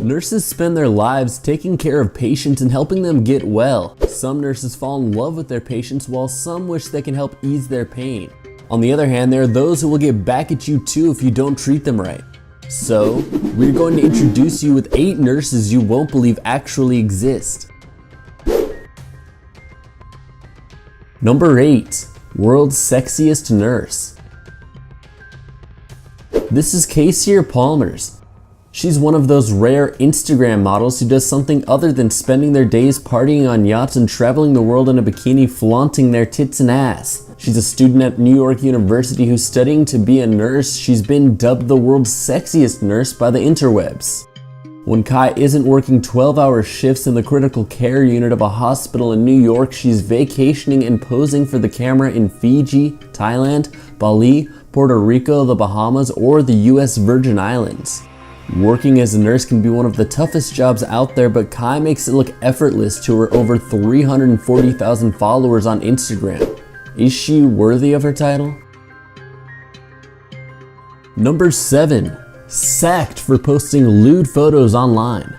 Nurses spend their lives taking care of patients and helping them get well. Some nurses fall in love with their patients while some wish they can help ease their pain. On the other hand, there are those who will get back at you too if you don't treat them right. So, we're going to introduce you with 8 nurses you won't believe actually exist. Number 8. World's Sexiest Nurse. This is Kaycee Palmers. She's one of those rare Instagram models who does something other than spending their days partying on yachts and traveling the world in a bikini flaunting their tits and ass. She's a student at New York University who's studying to be a nurse. She's been dubbed the world's sexiest nurse by the interwebs. When Kai isn't working 12-hour shifts in the critical care unit of a hospital in New York, she's vacationing and posing for the camera in Fiji, Thailand, Bali, Puerto Rico, the Bahamas, or the US Virgin Islands. Working as a nurse can be one of the toughest jobs out there, but Kai makes it look effortless to her over 340,000 followers on Instagram. Is she worthy of her title? Number 7. Sacked for posting lewd photos online.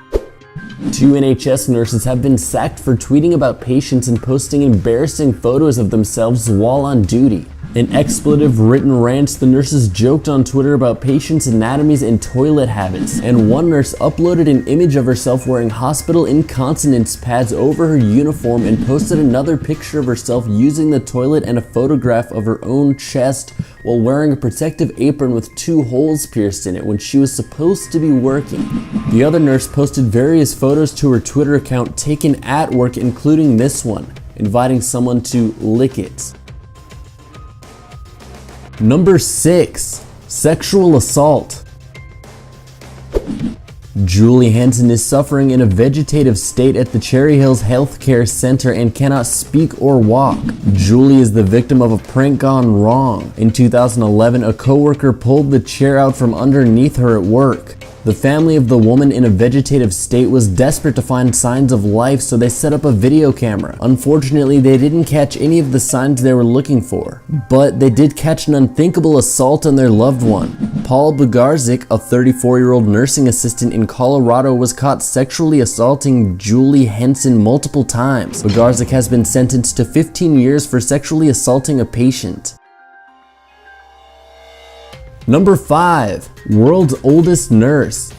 2 NHS nurses have been sacked for tweeting about patients and posting embarrassing photos of themselves while on duty. In expletive-ridden rants, the nurses joked on Twitter about patients' anatomies and toilet habits, and one nurse uploaded an image of herself wearing hospital incontinence pads over her uniform and posted another picture of herself using the toilet and a photograph of her own chest while wearing a protective apron with 2 holes pierced in it when she was supposed to be working. The other nurse posted various photos to her Twitter account taken at work, including this one, inviting someone to lick it. Number 6. Sexual assault. Julie Henson is suffering in a vegetative state at the Cherry Hills Healthcare Center and cannot speak or walk. Julie is the victim of a prank gone wrong. In 2011, a coworker pulled the chair out from underneath her at work. The family of the woman in a vegetative state was desperate to find signs of life, so they set up a video camera. Unfortunately, they didn't catch any of the signs they were looking for, but they did catch an unthinkable assault on their loved one. Paul Bugarzik, a 34-year-old nursing assistant in Colorado, was caught sexually assaulting Julie Henson multiple times. Bugarzik has been sentenced to 15 years for sexually assaulting a patient. Number 5. World's Oldest Nurse.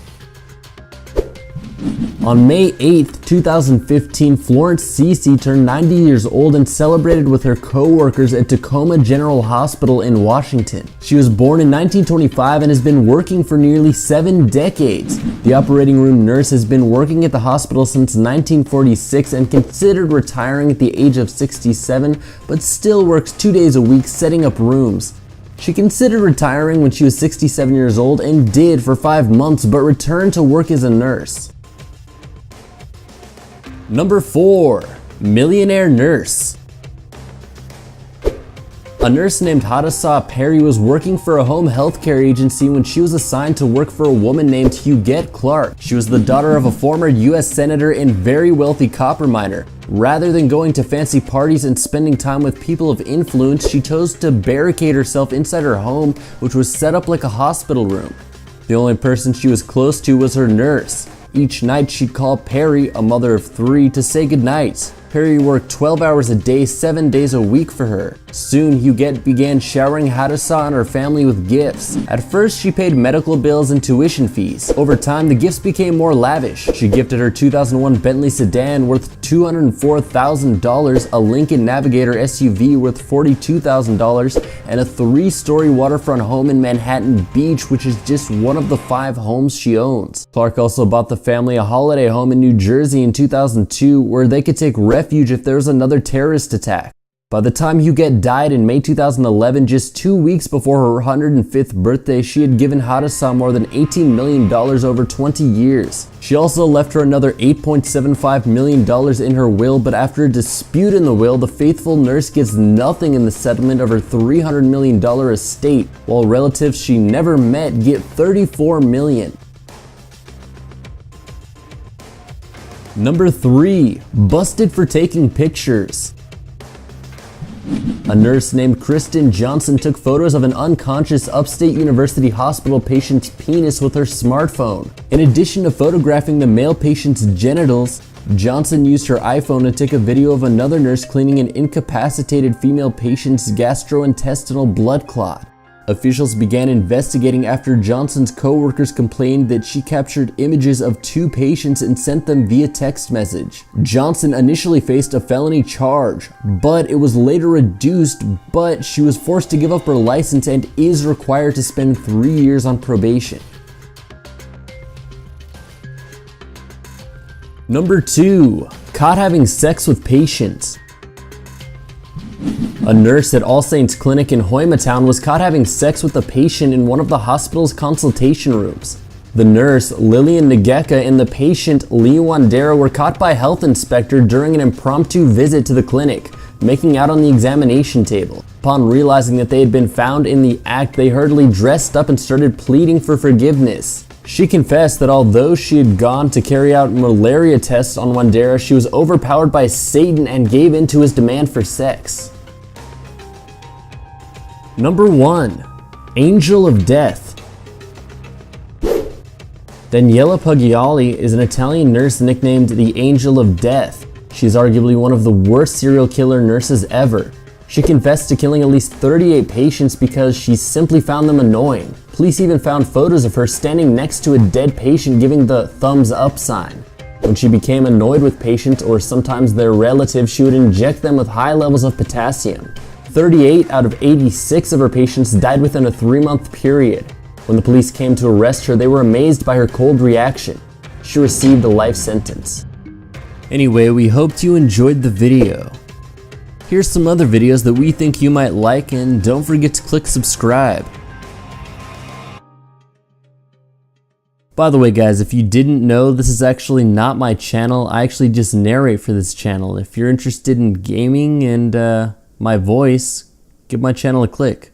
On May 8, 2015, Florence Cece turned 90 years old and celebrated with her co-workers at Tacoma General Hospital in Washington. She was born in 1925 and has been working for nearly 7 decades. The operating room nurse has been working at the hospital since 1946 and considered retiring at the age of 67, but still works 2 days a week setting up rooms. She considered retiring when she was 67 years old and did for 5 months, but returned to work as a nurse. Number 4. Millionaire Nurse. A nurse named Hadassah Perry was working for a home healthcare agency when she was assigned to work for a woman named Huguette Clark. She was the daughter of a former US senator and very wealthy copper miner. Rather than going to fancy parties and spending time with people of influence, she chose to barricade herself inside her home, which was set up like a hospital room. The only person she was close to was her nurse. Each night she'd call Perry, a mother of 3, to say goodnight. Perry worked 12 hours a day, 7 days a week for her. Soon, Huguette began showering Hadassah and her family with gifts. At first, she paid medical bills and tuition fees. Over time, the gifts became more lavish. She gifted her 2001 Bentley sedan worth $204,000, a Lincoln Navigator SUV worth $42,000, and a 3-story waterfront home in Manhattan Beach, which is just one of the 5 homes she owns. Clark also bought the family a holiday home in New Jersey in 2002 where they could take refuge if there was another terrorist attack. By the time Huguette died in May 2011, just 2 weeks before her 105th birthday, she had given Hadassah more than $18 million over 20 years. She also left her another $8.75 million in her will, but after a dispute in the will, the faithful nurse gets nothing in the settlement of her $300 million estate, while relatives she never met get $34 million. Number 3. Busted for taking pictures. A nurse named Kristen Johnson took photos of an unconscious Upstate University Hospital patient's penis with her smartphone. In addition to photographing the male patient's genitals, Johnson used her iPhone to take a video of another nurse cleaning an incapacitated female patient's gastrointestinal blood clot. Officials began investigating after Johnson's co-workers complained that she captured images of 2 patients and sent them via text message. Johnson initially faced a felony charge, but it was later reduced, but she was forced to give up her license and is required to spend 3 years on probation. Number 2. Caught having sex with patients. A nurse at All Saints Clinic in Hoymatown was caught having sex with a patient in one of the hospital's consultation rooms. The nurse, Lillian Negeka, and the patient, Leo Wandera, were caught by a health inspector during an impromptu visit to the clinic, making out on the examination table. Upon realizing that they had been found in the act, they hurriedly dressed up and started pleading for forgiveness. She confessed that although she had gone to carry out malaria tests on Wandera, she was overpowered by Satan and gave in to his demand for sex. Number 1. Angel of Death. Daniela Puggiali is an Italian nurse nicknamed the Angel of Death. She's arguably one of the worst serial killer nurses ever. She confessed to killing at least 38 patients because she simply found them annoying. Police even found photos of her standing next to a dead patient giving the thumbs up sign. When she became annoyed with patients or sometimes their relatives, she would inject them with high levels of potassium. 38 out of 86 of her patients died within a 3-month period. When the police came to arrest her, they were amazed by her cold reaction. She received a life sentence. Anyway, we hoped you enjoyed the video. Here's some other videos that we think you might like, and don't forget to click subscribe. By the way guys, if you didn't know, this is actually not my channel. I actually just narrate for this channel. If you're interested in gaming and my voice, give my channel a click.